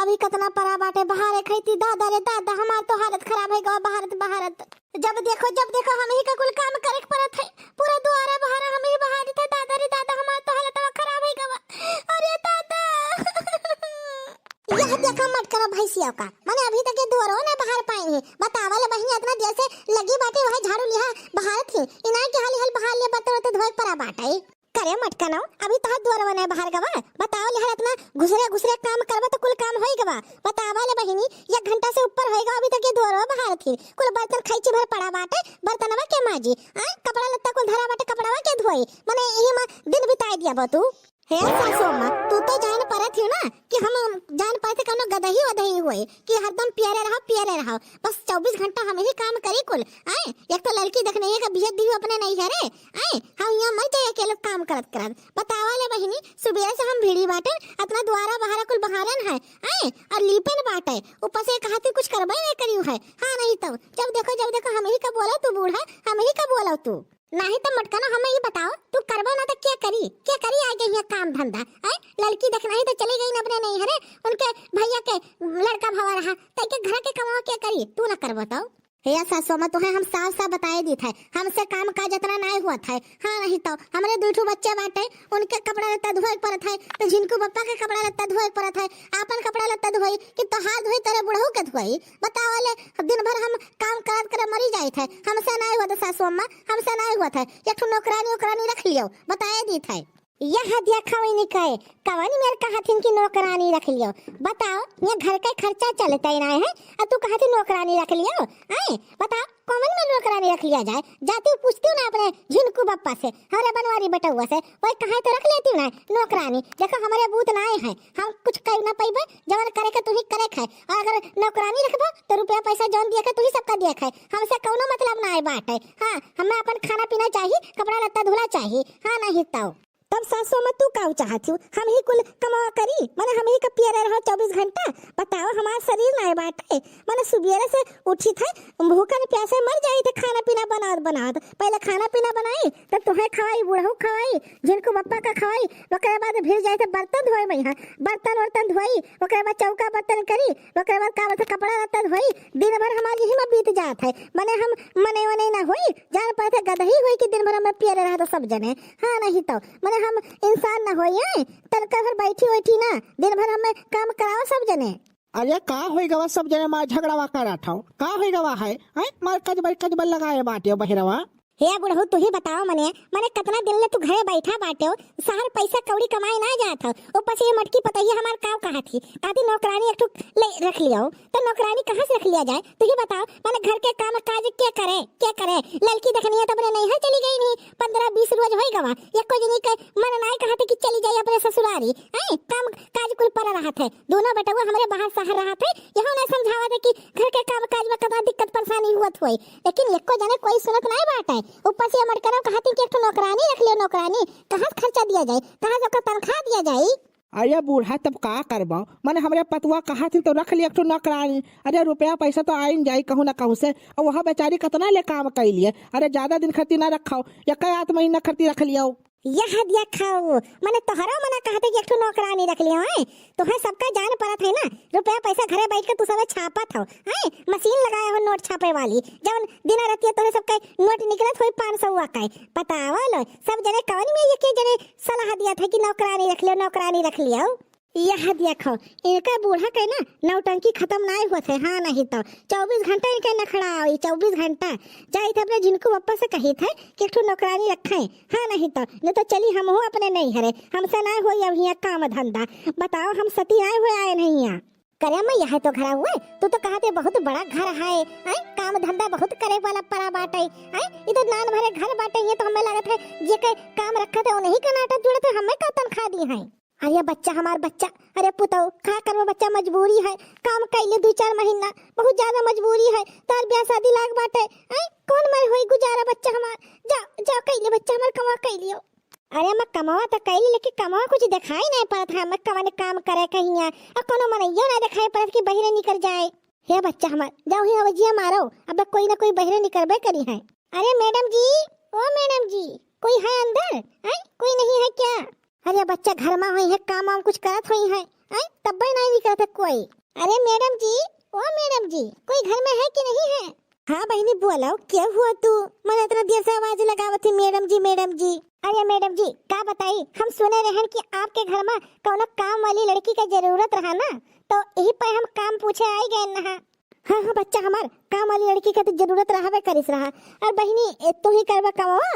अभी कितना परा बाटे बाहर खैती दादा रे दादा हमार तो हालत खराब है गवा भारत जब देखो हम ही का कुल काम करे पड़त है पूरा दुआरा बहारा हम ही बहा देते दादा रे दादा हमार तो हालत खराब है गवा अरे दादा यह देखा मत करो भैंसिया का माने अभी तक ये दुआरो ना बाहर पाई है बतावा ले बहिनी इतना देर से लगी बाटे वह झाड़ू लिया बाहर थी इना के हाल बाहर ले बतरो तो धोए परा बाटे करे मत कनो अभी तो दुआरो ना बाहर गवा बताओ ले इतना घुसरे काम करबा तो कुल काम होई गवा बतावा ले बहिनी 1 घंटा से ऊपर होएगा अभी तक ये दुआरो बाहर थी कुल बर्तन खैची भर पड़ा बाटे बर्तनवा के माजी कपड़ा लत्ता कुल धरा बाटे कपड़ावा के धोई माने एही में दिन बिताई दिया बतू हे सासू मां तू तो जान परत हो ना कि हम जान पाते कनो गदही वदही हुए कि हरदम पियरे रहो बस 24 घंटा हम ही काम करी कुल आए एक तो लड़की देखने का बिहत दी अपने नहीं है रे आए हम यहां मर जाए अकेले काम करत बतावा ले बहिनी सुबह से हम भीड़ी बाटे अपना द्वारा बाहर कुल बहारन है आए और लीपन बाटे ऊपर से कहती कुछ करबे नहीं करियो है हां नहीं तो जब देखो हम ही का बोला तू बूढ़ा हम ही का बोला तू नहीं तो मटकाना हमें ये बताओ तू करबो ना तो क्या करी आ गई है काम धंधा लड़की देखना ही तो चली गई ना अपने नहीं हरे उनके भैया के लड़का भवा रहा तो के घर के कमाओ क्या करी तू ना कर बताओ हे सासू मां तुम्हें हम साफ बताए दी थे हमसे काम काज इतना नहीं हुआ था हाँ नहीं तो हमारे 2 बच्चे बाटे उनके कपड़ा लत्ता धोए पड़त है तो जिनको पप्पा के कपड़ा लत्ता धोए पड़त है आपन कपड़ा लत्ता धोई कि तो हाथ धोई तेरे बुढ़ऊ के धोई बताओ ले दिन भर हम काम करत मरी जाए थे हमसे नहीं हुआ था सासू मां हमसे नहीं हुआ था एक नौकरानी रख लियो बताए दी थे यह देखा नहीं कहे कवन मेरे कहा थी कि नौकरानी रख लियो बताओ ये घर का खर्चा चलता ही नहीं है और तू कहा थी नौकरानी रख लियो आए बताओ कौन में नौकरानी रख लिया जाए जाती हूँ पूछती हूँ ना अपने झिनकू बप्पा से हमारे बनवारी बेटा हुआ से वही कहा तो रख लेती हूँ ना नौकरानी देखो हमारे बूत ना आए हैं हम कुछ कर ना पाइबे जवन करे के तू ही करे खाए और अगर नौकरानी रखबो तो रुपया पैसा जौन दिया तू ही सबका दिया खाए हमसे कौनो मतलब ना है बात है हाँ हमें अपन खाना पीना चाहिए कपड़ा लत्ता धुला चाहिए हाँ नहीं तो तब सासू में तू का चाहती हूँ हम ही कुल कमावा करी माने हम ही का पियरे रहो 24 घंटा बताओ हमारा शरीर ना बाटे माने सुबह से उठी थे भूखन प्यासे मर जाई थे खाना पीना बनावत पहले खाना पीना बनाई तब तुम्हें खवाई बुढ़ऊ खवाई जिनको पप्पा का खवाई ओकरे बाद फिर जाए थे बर्तन धोए मैं बर्तन धोई ओकरे बाद चौका बर्तन करी ओकरे बाद का कपड़ा लत्ता धोई दिन भर हमारी यही में बीत जात है माने हम मने ना होई जान पाए थे गदही हुई कि दिन भर में पियरे रहा तो सब जने हाँ नहीं तो माने हम इंसान ना होइए तलकर भर बैठी ना दिन भर हमें काम कराओ सब जने अरे का होई गवा सब जने मार झगड़ावा करा था का होई गवा है मार कज बल लगाए बाटे बहिरवा हे बुढ़ऊ तू ही बताओ मने कितना दिन ले तू घरे बैठा बाटे शहर पैसा कौड़ी कमाए ना जात हो ऊपर से ये मटकी पतैया हमार काव कहा थी ताती नौकरानी एक ले रख लियो तो नौकरानी कहाँ से रख लिया जाए तू ही बताओ मैंने घर के काम काज क्या करे लड़की देखनी है तो अपने नहीं है चली गई नहीं 15-20 रोज होई गवा एक को जनी के मन नहीं कहा कि चली जाए अपने ससुरारी काम काज कुल पर रहा थे दोनों बेटवा हमारे बाहर शहर रहा थे यहां ना समझावा थे कि घर के काम काज में कितना दिक्कत परेशानी हुआ हुई लेकिन एक को जने कोई सुनत नहीं बात है ऊपर से मर करो कहती कि एक तो नौकरानी रख लियो नौकरानी कहाँ खर्चा दिया जाए कहाँ से तनख्वाह दिया जाए अरे बूढ़ा तब का करबो मैंने हमारे पतुआ कहा थी तो रख लिया तो नौकरानी अरे रुपया पैसा तो आइन जाये कहूँ ना कहूँ से और वह बेचारी कितना ले काम कर लिए अरे ज्यादा दिन खर्ची ना रखो या कई 8 महीना खर्ची रख लियो यह दिया खाओ मैंने तोहरा मना कहते कि एक तो नौकरानी रख लियो है तुम्हें सबका जान पड़त है ना रुपया पैसा घरे बैठ के तू सब छापत हो है मशीन लगाया हो नोट छापे वाली जब दिन रात तोरे सबका नोट निकलत होई 500 का बतावा लो सब जने कवन में ये के जने सलाह दिया था कि नौकरानी रख लियो यह देखो इनका बूढ़ा के ना नौटंकी खत्म नहीं हुआ थे हाँ नहीं तो 24 घंटा इनके नखड़ा हुई 24 घंटा जाए थे अपने जिनको पप्पा से कही थे कि एक नौकरानी रखे हाँ नहीं तो चली हम हो अपने नहीं हरे हमसे नहीं हुई अब यहाँ काम धंधा बताओ हम सती आए हुए आए नहीं यहाँ करे मैं यहाँ तो घर हुए तू तो कहते बहुत बड़ा घर है काम धंधा बहुत करे वाला परा बाटे इधर नान भरे घर बाटे ये तो हमें लगत है जे के काम रखा थे उन्हीं का नाटक जुड़े थे हमें का तनख्वाह दी है अरे बच्चा हमार बच्चा अरे पुतो का करबो बच्चा मजबूरी है काम कैले 2-4 महीना बहुत ज्यादा मजबूरी है तार ब्याह शादी लाग बाटे कौन मर होई गुजारा बच्चा हमार जा कैले बच्चा हमार कमा कैलियो अरे मैं कमावा तो कैली लेकिन कमावा कुछ दिखाई नहीं पड़त है मैं कमाने काम करे कहीं और कोनो मनइयो ना दिखाई पड़त कि बहिरे निकल जाए हे बच्चा हमार जाओ ही अवजिया मारो अब कोई ना कोई बहिरे निकलबे करी है अरे मैडम जी ओ मैडम जी कोई है अंदर कोई नहीं है क्या अरे बच्चा घर में हुई है काम कुछ करत हुई है आई तब भी नहीं दिख रहा था कोई। अरे मैडम जी, ओ मैडम जी, कोई घर में है कि नहीं है? हाँ बहनी बोलो, क्या हुआ तू? मैंने इतना देर से आवाज लगावत थी मैडम जी मैडम जी। अरे मैडम जी का बताई, हम सुने रहन कि आपके घर में कौनो काम वाली लड़की का जरूरत रहा ना, तो यही पर हम काम पूछे आई गए ना। हाँ हाँ बच्चा हमार, काम वाली लड़की का तो जरूरत रहा करिस रहा। और बहनी तू ही करवा कमवा?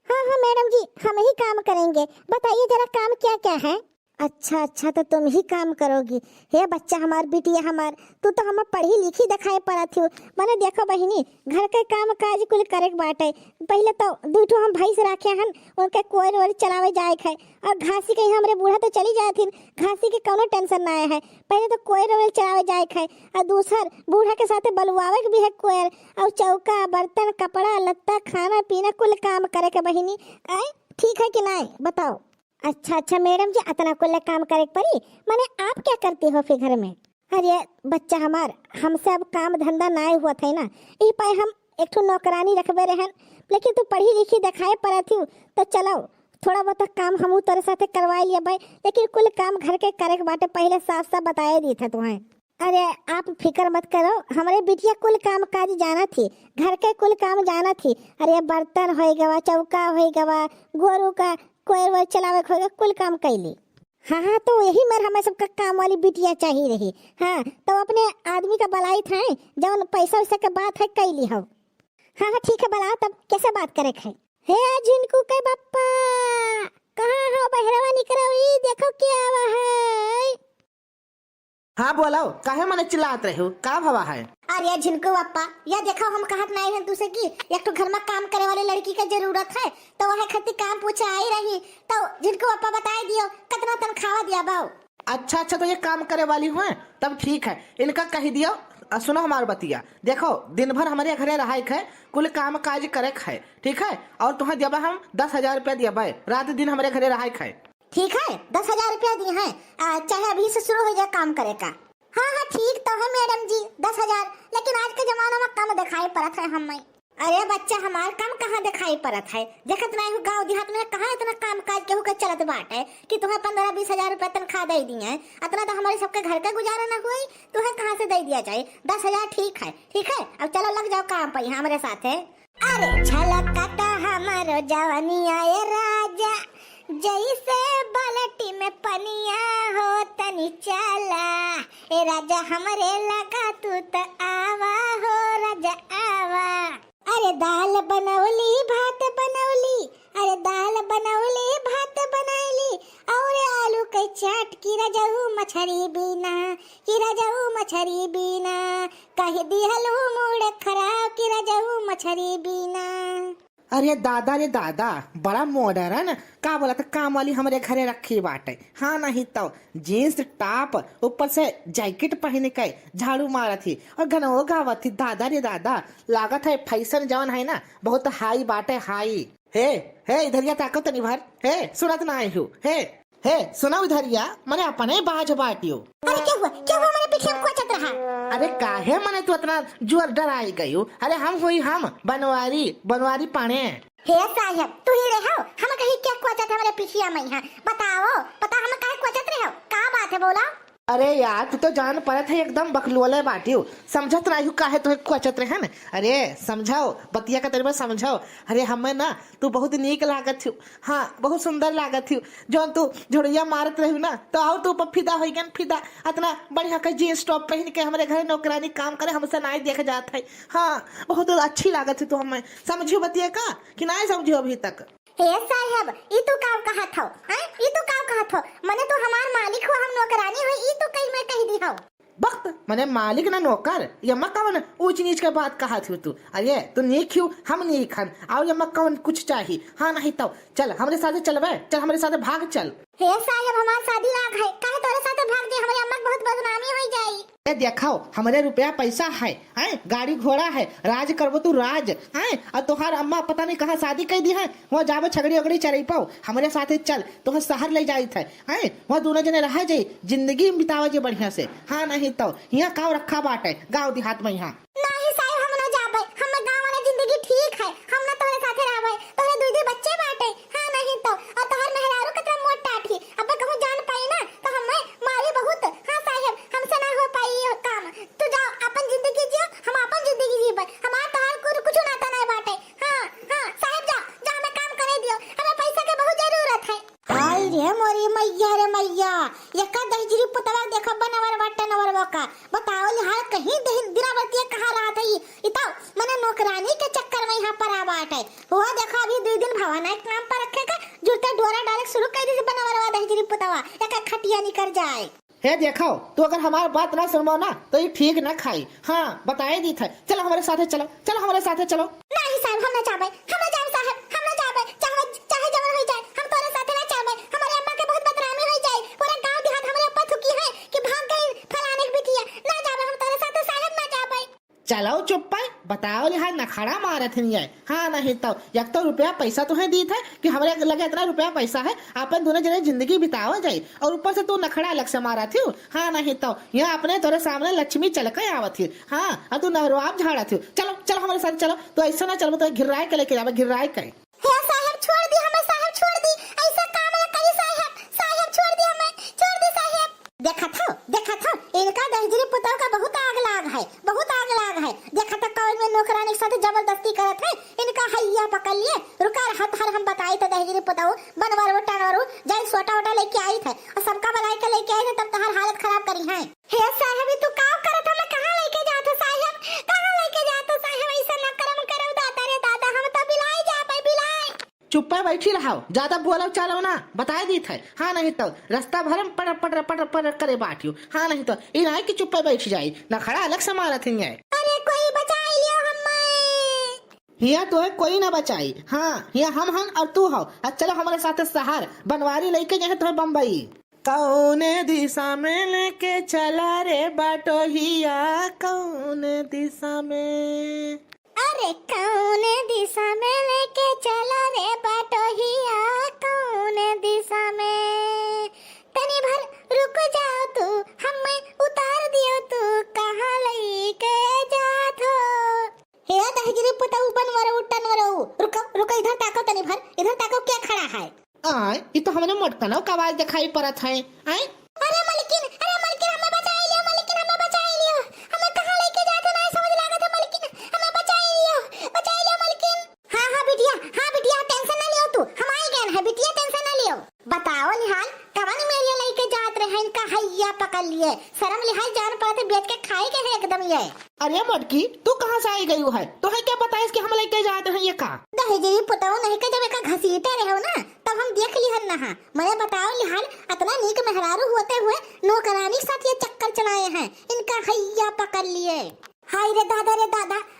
हाँ हाँ मैडम जी हम ही काम करेंगे, बताइए जरा काम क्या क्या है? अच्छा अच्छा तो तुम ही काम करोगी। हे बच्चा हमार, बिटिया हमार, तू तो हमें पढ़ी लिखी दिखाई पड़ा थी। मैंने देखो बहिनी, घर के काम काज कुल करे बाटे। पहले तो दूठो हम भैंस रखे हन, उनके कोयर वोर चलावे जाए है। और घासी के हमरे बूढ़ा तो चली जाए थी, घासी के कोनो टेंशन ना है। पहले तो कोयर वोर चलावे जाए है, और दूसर बूढ़ा के साथे बलुआवे भी है कोयर, और चौका बर्तन कपड़ा लत्ता खाना पीना कुल काम करे के बहिनी। आए ठीक है कि नहीं बताओ? अच्छा अच्छा मैडम जी इतना कुल काम करे पड़ी। माने आप क्या करती हो फिर घर में? अरे बच्चा हमार, हमसे अब काम धंधा ना हुआ था ना, यही पाए हम एक ठो नौकरानी रखबे रहन। लेकिन तू पढ़ी लिखी दिखाए पड़ा थी, तो चलो थोड़ा बहुत काम हमू तेरे साथे करवा लिया भाई। लेकिन कुल काम घर के करे के बाटे पहले साफ साफ बताए दी था तुम्हें। अरे आप फिक्र मत करो, हमारे बिटिया कुल काम काज जाना थी, घर के कुल काम जाना थी। अरे बर्तन हो गवा, चौका हो गवा, गोरू का कोयर वोर चलावे होगा, कुल काम कैली। हाँ हाँ तो यही मर हमें सबका काम वाली बिटिया चाहिए रही। हाँ तो अपने आदमी का बलाई था, जब पैसा वैसा के बात है कैली हो। हाँ हाँ ठीक है बला, तब कैसे बात करे है? हे झिनकू के बप्पा, कहाँ हो बहरवा निकलवी, देखो क्या आवा है। हाँ बोलो, काहे मने चिल्लात रहे हो, का भवा है? अरे झिनकू बप्पा, या देखो हम कहत नहीं है तुसे की एक तो घर में काम करे वाली लड़की का जरूरत है, तो वह खातिर काम पूछे आई रही। तो झिनकू बप्पा बताई दियो कितना तनख्वाह दिया बाऊ? अच्छा अच्छा तो ये काम करे वाली हुए, तब ठीक है, इनका कह दियो। सुनो हमार बतिया, देखो दिन भर हमारे घरे रहाई है, कुल काम काज करे है, ठीक है? और तुम्हें देबा हम 10,000 रुपया देबा, रात दिन हमारे घरे रहाई है। ठीक है 10,000 रुपया दी है, चाहे अभी से शुरू हो जाए काम करे का। हाँ हाँ ठीक तो है मैडम जी 10,000, लेकिन आज के जमाना में कम दिखाई पड़त है हमें। अरे बच्चा हमार कम कहाँ दिखाई पड़त है, देखत नहीं हो गाँव देहात में कहाँ इतना काम काज केहू के चलत बाटे कि तुम्हें 15-20 हजार रुपया तनख्वाह दे दी है। इतना तो हमारे सबके घर का गुजारा न हुई, तुम्हें कहाँ से दे दिया जाए? 10,000 ठीक है ठीक है, अब चलो लग जाओ काम पर हमारे साथ है। अरे झलकता हमारो जवानी आए राजा, जैसे बाल्टी में पनिया हो तनी चला, ए राजा हमरे लगा तू तो आवा हो राजा आवा। अरे दाल बनौली भात बनौली, अरे दाल बनौली भात बनैली, और आलू के चाट की रजऊ मछरी बिना, की रजऊ मछरी बिना, कह दिहलू मूड खराब की रजऊ मछरी बिना। अरे दादा रे दादा, बड़ा मॉडर्न, का बोला था काम वाली हमारे घरे रखी बाटे। हाँ नहीं तो जीन्स टॉप ऊपर से जैकेट पहने के झाड़ू मारा थी और घनो गावत थी। दादा रे दादा, लागत है फैशन जवन है ना बहुत हाई बाटे हाई। हे इधरिया ताको तनी भर, हे सुनत ना आई हूँ, हे सुनाओ इधरिया, मैंने अपने बाज बाटियो। अरे क्या हुआ मेरे पीछे हमको चट रहा? अरे काहे मने तू इतना जोर डराई गई हो? अरे हम बनवारी पाने। हे साहब तू ही रहो, हम कहीं क्या क्वचत हमारे पीछे में है, बताओ पता हम काहे क्वचत रहे हो, का बात है बोला? अरे यार तू तो जान पड़त है एकदम बकलोले बाटियो, समझत नहीं हूँ काहे तो क्वचत रहे हैं। अरे समझाओ बतिया का तेरे में समझाओ। अरे हमें ना तू बहुत नीक लागत थी, हाँ बहुत सुंदर लागत थी, जो तू झोड़िया मारत रही ना तो आओ तू फिदा हो गया फिदा। इतना बढ़िया का जीन्स टॉप पहन के हमारे घर नौकरानी काम करे, हमसे नहीं देखा जाता है। हाँ बहुत अच्छी लागत थी तू, हमें समझियो बतिया का कि नहीं समझियो अभी तक? हे साहब ई तू काम कहा था? हैं ई तू काम कहा था? मने तो हमार मालिक हो, हम नौकरानी हो, ई तू कहीं मैं कह दी हो। वक्त मैंने मालिक ना नौकर, यम्मा कवन ऊंच नीच के बात कहा थी तू? अरे तू नीक क्यों, हम नीक हन, और यम्मा कवन कुछ चाहिए? हाँ नहीं तो चल हमारे साथ चलवे, चल हमारे साथ भाग चल। हे साहब हमार शादी लाग है, काहे तोरे साथ भाग दे, हमारे अम्मा बहुत बदनामी हो जाई। ए देखाओ हमारे रुपया पैसा है, गाड़ी घोड़ा है, राज करबो तू राज, और तुहार अम्मा पता नहीं कहाँ शादी कर दी है, वहाँ जाबो छगड़ी उगड़ी चरई पाओ, हमारे साथ चल तो शहर ले जाई थे, वहाँ दोनों जने रह जाई, जिंदगी बितावे जे बढ़िया से। हाँ नहीं तो यहाँ काव रखा बाटे गाँव देहात में। यहाँ नहीं साहब हम ना जाबे, हम गांव वाला जिंदगी ठीक है, हम ना तोरे साथे रहबे, तोरे दूधी बच्चे बाटे। हाँ नहीं तो और तोहर मेहरारू कितना मोटा थी, अब कहूं जान पाई ना तो हमें मारी बहुत मैया रे मैया, यका दहजरी पुतवा देखो बनवर बाटा नवर का बताओ हाल कहीं दिनावती कहा रहा था इता मने नौकरानी के चक्कर में यहाँ पर आ बाटे हुआ देखो अभी 2 दिन भवाना काम पर रखेगा जुड़ते डोरा डायरेक्ट शुरू कर दी बनवर दहजरी पुतवा यका खटिया निकल जाए। हे देखो तू अगर हमारी बात ना सुनबो ना तो ये ठीक ना खाई। हाँ बताए दी था, चलो हमारे साथे चलो, चलो हमारे साथे चलो। नहीं साहब हम ना चाहे, हम ना जाए साहब, हम ना जाए चाहे जबर हो जाए हम तोरे साथे ना चाहे। हमारे अम्मा के बहुत बदनामी हो जाए, पूरा गांव देहात हमारे ऊपर थुकी है कि भाग गई फलाने की बिटिया। ना जाए हम तोरे साथे साहब, ना जाए। चलो चुप पाए बताओ लिहाज नखड़ा मारे थे नहीं है। हाँ नहीं तो एक तो रुपया पैसा तुम्हें दी था कि हमारे लगे इतना रुपया पैसा है अपन दोनों जने जिंदगी बिताओ जाए और ऊपर से तू नखड़ा अलग से मारा थी। हाँ नहीं तो यहाँ अपने तोरे सामने लक्ष्मी चल के आवत थी। हाँ और तू नहरवाब झाड़ा थी। चलो चलो हमारे साथ चलो, तो ऐसा ना चलो तो घिराए के लेके जावे, घिराए के। हे साहब छोड़ दी हमें, साहब छोड़ दी, ऐसा काम ना करी साहब, साहब छोड़ दी हमें, छोड़ दी साहब। देखा था इनका दहजरी पुतव का बहुत आग लाग है, बहुत आग लाग है। देखा था कौन में नौकरानी के साथ जबरदस्ती करत है, इनका हैया पकड़ लिए रुका हाथ हर हम बताई तो दहजरी पुतव बनवारो टानवारो जाई सोटा वोटा लेके आई थे और सबका बनाई के लेके आई थे तब तहार हालत खराब करी है। हे साहब तू का करत हमें कहां लेके जात साहब, कहां लेके जात साहब, ऐसा ना करम करो दादा रे दादा, हम तो बिलाई जा पाए बिलाई। चुप है बैठी रहो, ज्यादा बोलो चलो ना बताए दी थे। हाँ नहीं तो रास्ता भर में पड़ करे बाटियो। हाँ नहीं तो इन आए की चुप बैठ जाई ना खड़ा अलग से मारा थी। अरे कोई बचा लियो हमें। हिया तो है कोई ना बचाई। हाँ हिया हम और तू हो। अब चलो हमारे साथ शहर बनवारी लेके जाए तो बम्बई। कौने दिशा में लेके चला रे बाटो हिया, कौने दिशा में, अरे कौन दिशा में लेके चला रे बाटोहिया, कौन दिशा में। तनी भर रुक जाओ तू, हमें उतार दियो तू, कहाँ लेके जात हो। हे दहजरी पुतऊ बनवरो टनवरो, रुको रुको इधर ताको, तनी भर इधर ताको, क्या खड़ा है। आए ये तो हमने मोटकनों का आवाज दिखाई पड़त है। आए अरे मलकिन हमें बचा लियो, मलकिन हमें बचा लियो, हमें कहाँ लेके जाते नहीं समझ लागत है मलकिन, हमें बचा लियो मलकिन। हाँ बिटिया टेंशन ना लियो तू, हम आई गए हैं बिटिया, टेंशन ना लियो। बताओ निहाल कवन में ये लेके जात रहे, इनका हैया पकड़ लिए, शर्म लिहाज जान पड़ते बेच के खाए के है एकदम ये। अरे मटकी तू कहाँ से आई गई है, तो है क्या पता है इसके हम लेके जाते हैं ये का दहेजरी पुतऊ नहीं के जब एक घसीटे रहे हो ना तब हम देख लिहन ना। मैंने बताओ लिहाल इतना नीक मेहरारू होते हुए नौकरानी के साथ ये चक्कर चलाए हैं, इनका हैया पकड़ लिए। हाय रे दादा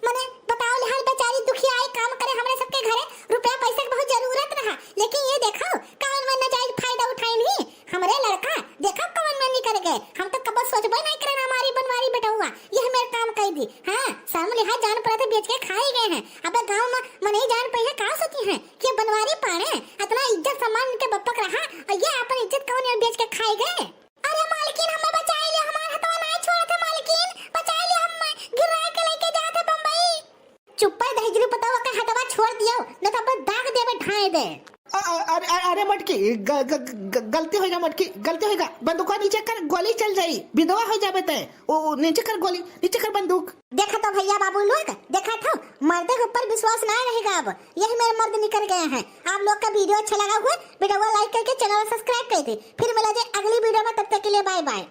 मैंने बताओ लिहाल बेचारी दुखी आई काम करे हमारे सबके घरे, रुपया पैसे की बहुत जरूरत रहा, लेकिन ये देखो कौन में नाजायज फायदा उठाई नहीं हमारे लड़का, देखो कौन में निकल गए। हम तो कब सोचबे नहीं करे हमारी बनवारी बेटा हुआ यह मेरे काम कह दी। हाँ सामने लिहाज जान पड़ा था बेच के खाए गए हैं। अब गाँव में मन ही जान पाई है कहाँ सोची है कि बनवारी पाने इतना इज्जत सम्मान इनके बप्पक रहा और ये अपन इज्जत कौन बेच के खाए गए। अरे मालकिन हमें बचा लिया, हमारा हथवा नहीं छोड़ा था मालकिन, बचा लिया हमें, गिरा के लेके जाते बम्बई। चुप है दहजरी पुतवा का हथवा छोड़ दियो न तो बस दाग देवे ढाई दे। अरे मटकी गलती होगा, मटकी गलती होगा, बंदूक नीचे कर गोली चल जाई, विधवा हो जाबे ते। ओ नीचे कर गोली, नीचे कर बंदूक। देखा तो भैया बाबू लोग, देखा था मर्द के ऊपर विश्वास नहीं रहेगा। अब यही मेरे मर्द निकल गए हैं। आप लोग का वीडियो अच्छा लगा हुआ वीडियो को लाइक करके चैनल सब्सक्राइब कर दे। फिर मिला जाए अगली वीडियो में, तब तक के लिए बाय बाय।